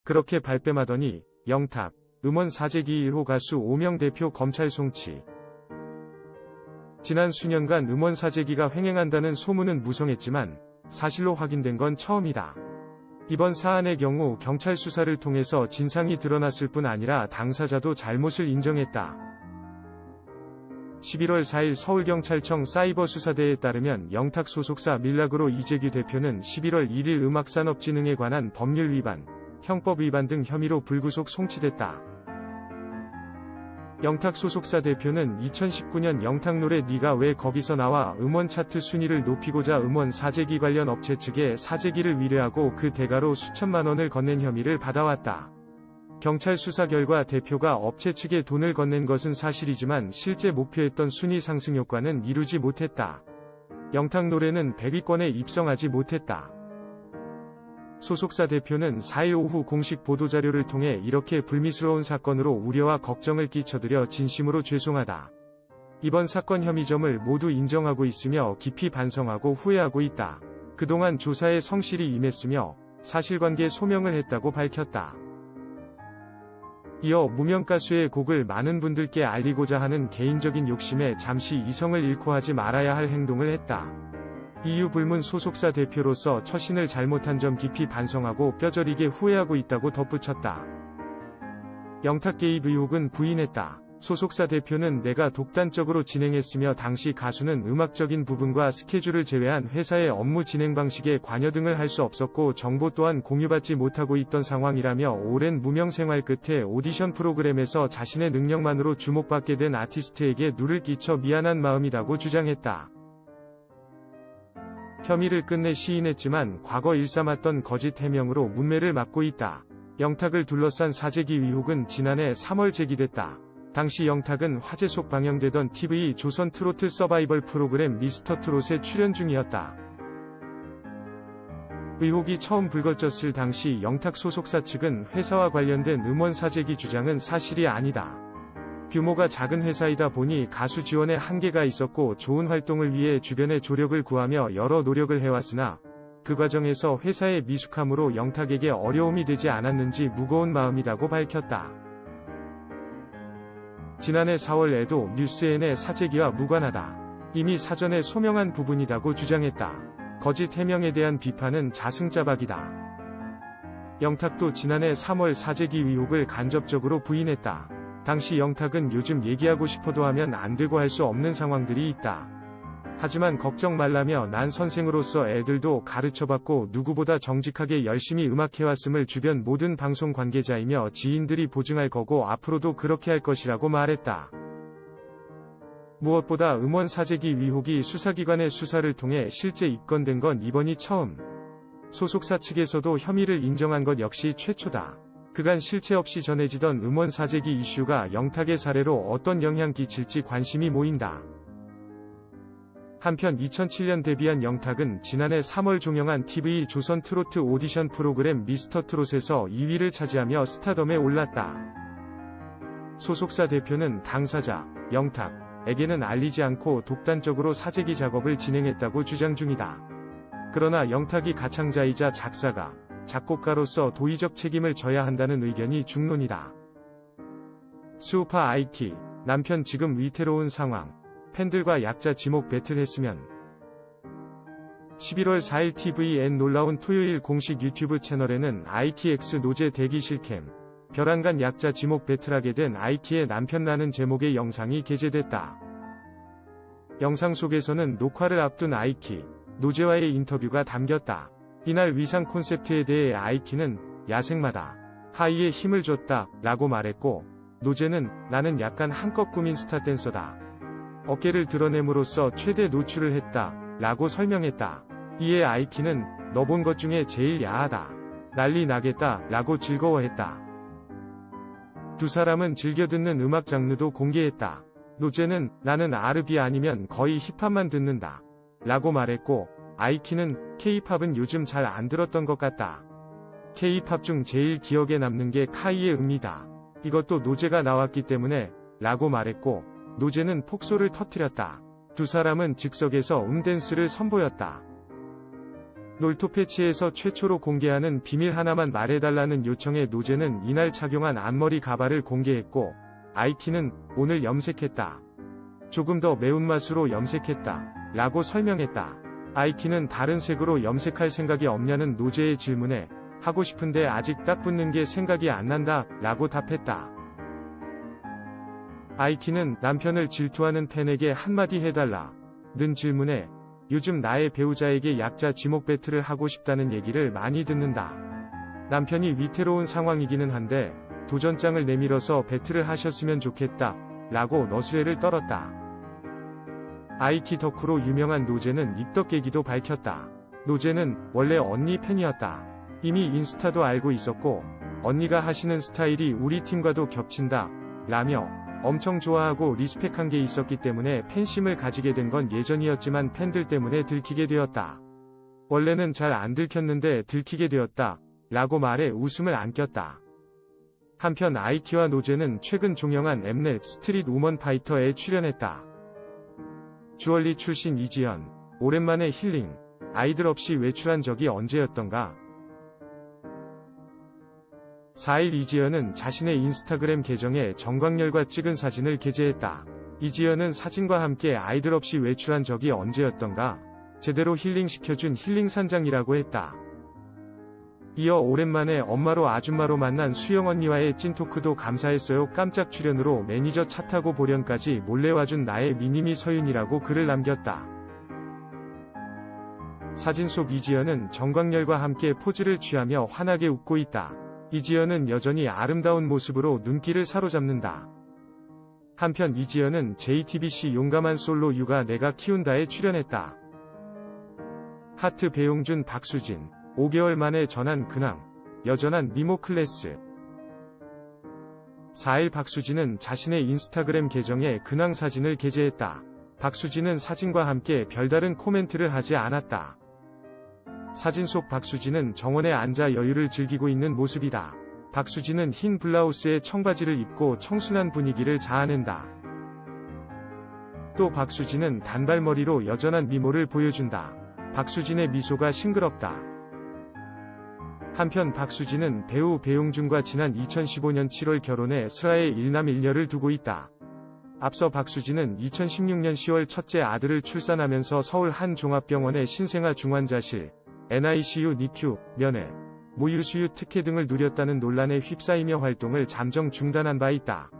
그렇게 발뺌하더니 영탁, 음원 사재기 1호 가수 오명 대표 검찰 송치. 지난 수년간 음원 사재기가 횡행한다는 소문은 무성했지만 사실로 확인된 건 처음이다. 이번 사안의 경우 경찰 수사를 통해서 진상이 드러났을 뿐 아니라 당사자도 잘못을 인정했다. 11월 4일 서울경찰청 사이버수사대에 따르면 영탁 소속사 밀락으로 이재규 대표는 11월 1일 음악산업진흥에 관한 법률 위반, 형법 위반 등 혐의로 불구속 송치됐다. 영탁 소속사 대표는 2019년 영탁 노래 네가 왜 거기서 나와 음원 차트 순위를 높이고자 음원 사재기 관련 업체 측에 사재기를 의뢰하고 그 대가로 수천만 원을 건넨 혐의를 받아왔다. 경찰 수사 결과 대표가 업체 측에 돈을 건넨 것은 사실이지만 실제 목표했던 순위 상승 효과는 이루지 못했다. 영탁 노래는 100위권에 입성하지 못했다. 소속사 대표는 4일 오후 공식 보도자료를 통해 이렇게 불미스러운 사건으로 우려와 걱정을 끼쳐드려 진심으로 죄송하다. 이번 사건 혐의점을 모두 인정하고 있으며 깊이 반성하고 후회하고 있다. 그동안 조사에 성실히 임했으며 사실관계 소명을 했다고 밝혔다. 이어 무명 가수의 곡을 많은 분들께 알리고자 하는 개인적인 욕심에 잠시 이성을 잃고 하지 말아야 할 행동을 했다. 이유 불문 소속사 대표로서 처신을 잘못한 점 깊이 반성하고 뼈저리게 후회하고 있다고 덧붙였다. 영탁 개입 의혹은 부인했다. 소속사 대표는 내가 독단적으로 진행했으며 당시 가수는 음악적인 부분과 스케줄을 제외한 회사의 업무 진행 방식에 관여 등을 할 수 없었고 정보 또한 공유받지 못하고 있던 상황이라며 오랜 무명 생활 끝에 오디션 프로그램에서 자신의 능력만으로 주목받게 된 아티스트에게 누를 끼쳐 미안한 마음이라고 주장했다. 혐의를 끝내 시인했지만 과거 일삼았던 거짓 해명으로 문매를 맞고 있다. 영탁을 둘러싼 사재기 의혹은 지난해 3월 제기됐다. 당시 영탁은 화제 속 방영되던 TV 조선 트로트 서바이벌 프로그램 미스터 트롯에 출연 중이었다. 의혹이 처음 불거졌을 당시 영탁 소속사 측은 회사와 관련된 음원 사재기 주장은 사실이 아니다. 규모가 작은 회사이다 보니 가수 지원에 한계가 있었고 좋은 활동을 위해 주변의 조력을 구하며 여러 노력을 해왔으나 그 과정에서 회사의 미숙함으로 영탁에게 어려움이 되지 않았는지 무거운 마음이라고 밝혔다. 지난해 4월에도 뉴스N의 사재기와 무관하다. 이미 사전에 소명한 부분이라고 주장했다. 거짓 해명에 대한 비판은 자승자박이다. 영탁도 지난해 3월 사재기 의혹을 간접적으로 부인했다. 당시 영탁은 요즘 얘기하고 싶어도 하면 안 되고 할 수 없는 상황들이 있다. 하지만 걱정 말라며 난 선생으로서 애들도 가르쳐봤고 누구보다 정직하게 열심히 음악해왔음을 주변 모든 방송 관계자이며 지인들이 보증할 거고 앞으로도 그렇게 할 것이라고 말했다. 무엇보다 음원 사재기 의혹이 수사기관의 수사를 통해 실제 입건된 건 이번이 처음. 소속사 측에서도 혐의를 인정한 것 역시 최초다. 그간 실체 없이 전해지던 음원 사재기 이슈가 영탁의 사례로 어떤 영향 끼칠지 관심이 모인다. 한편 2007년 데뷔한 영탁은 지난해 3월 종영한 TV 조선 트로트 오디션 프로그램 미스터 트롯에서 2위를 차지하며 스타덤에 올랐다. 소속사 대표는 당사자, 영탁에게는 알리지 않고 독단적으로 사재기 작업을 진행했다고 주장 중이다. 그러나 영탁이 가창자이자 작사가, 작곡가로서 도의적 책임을 져야 한다는 의견이 중론이다. 수우파 아이키, 남편 지금 위태로운 상황, 팬들과 약자 지목 배틀했으면. 11월 4일 TVN 놀라운 토요일 공식 유튜브 채널에는 아이키X 노제 대기실 캠, 벼랑간 약자 지목 배틀하게 된 아이키의 남편라는 제목의 영상이 게재됐다. 영상 속에서는 녹화를 앞둔 아이키, 노제와의 인터뷰가 담겼다. 이날 위상 콘셉트에 대해 아이키는 야생마다 하이에 힘을 줬다 라고 말했고 노제는 나는 약간 한껏 꾸민 스타 댄서다. 어깨를 드러냄으로써 최대 노출을 했다 라고 설명했다. 이에 아이키는 너 본 것 중에 제일 야하다. 난리 나겠다 라고 즐거워했다. 두 사람은 즐겨 듣는 음악 장르도 공개했다. 노제는 나는 R&B 아니면 거의 힙합만 듣는다 라고 말했고 아이키는 K-팝은 요즘 잘 안 들었던 것 같다. K-팝 중 제일 기억에 남는 게 카이의 음이다. 이것도 노제가 나왔기 때문에 라고 말했고 노제는 폭소를 터뜨렸다. 두 사람은 즉석에서 댄스를 선보였다. 놀토 패치에서 최초로 공개하는 비밀 하나만 말해달라는 요청에 노제는 이날 착용한 앞머리 가발을 공개했고, 아이키는 오늘 염색했다. 조금 더 매운맛으로 염색했다. 라고 설명했다. 아이키는 다른 색으로 염색할 생각이 없냐는 노제의 질문에 하고 싶은데 아직 딱 붙는 게 생각이 안 난다. 라고 답했다. 아이키는 남편을 질투하는 팬에게 한마디 해달라. 는 질문에 요즘 나의 배우자에게 약자 지목 배틀을 하고 싶다는 얘기를 많이 듣는다. 남편이 위태로운 상황이기는 한데 도전장을 내밀어서 배틀을 하셨으면 좋겠다. 라고 너스레를 떨었다. 아이키 덕후로 유명한 노제는 입덕 계기도 밝혔다. 노제는 원래 언니 팬이었다. 이미 인스타도 알고 있었고 언니가 하시는 스타일이 우리 팀과도 겹친다. 라며 엄청 좋아하고 리스펙한 게 있었기 때문에 팬심을 가지게 된 건 예전이었지만 팬들 때문에 들키게 되었다. 원래는 잘 안 들켰는데 들키게 되었다. 라고 말해 웃음을 안겼다. 한편 아이키와 노제는 최근 종영한 엠넷 스트릿 우먼 파이터에 출연했다. 주얼리 출신 이지연, 오랜만에 힐링, 아이들 없이 외출한 적이 언제였던가? 4일 이지연은 자신의 인스타그램 계정에 정광열과 찍은 사진을 게재했다. 이지연은 사진과 함께 아이들 없이 외출한 적이 언제였던가? 제대로 힐링시켜준 힐링산장이라고 했다. 이어 오랜만에 엄마로 아줌마로 만난 수영 언니와의 찐토크도 감사했어요. 깜짝 출연으로 매니저 차 타고 보련까지 몰래 와준 나의 미니미 서윤이라고 글을 남겼다. 사진 속 이지연은 정광열과 함께 포즈를 취하며 환하게 웃고 있다. 이지연은 여전히 아름다운 모습으로 눈길을 사로잡는다. 한편 이지연은 JTBC 용감한 솔로 육아 내가 키운다에 출연했다. 하트 배용준 박수진 5개월 만에 전한 근황, 여전한 미모 클래스. 4일 박수진은 자신의 인스타그램 계정에 근황 사진을 게재했다. 박수진은 사진과 함께 별다른 코멘트를 하지 않았다. 사진 속 박수진은 정원에 앉아 여유를 즐기고 있는 모습이다. 박수진은 흰 블라우스에 청바지를 입고 청순한 분위기를 자아낸다. 또 박수진은 단발머리로 여전한 미모를 보여준다. 박수진의 미소가 싱그럽다. 한편 박수진은 배우 배용준과 지난 2015년 7월 결혼해 슬하에 일남 일녀를 두고 있다. 앞서 박수진은 2016년 10월 첫째 아들을 출산하면서 서울 한 종합병원의 신생아 중환자실, NICU NICU, 면회, 모유수유 특혜 등을 누렸다는 논란에 휩싸이며 활동을 잠정 중단한 바 있다.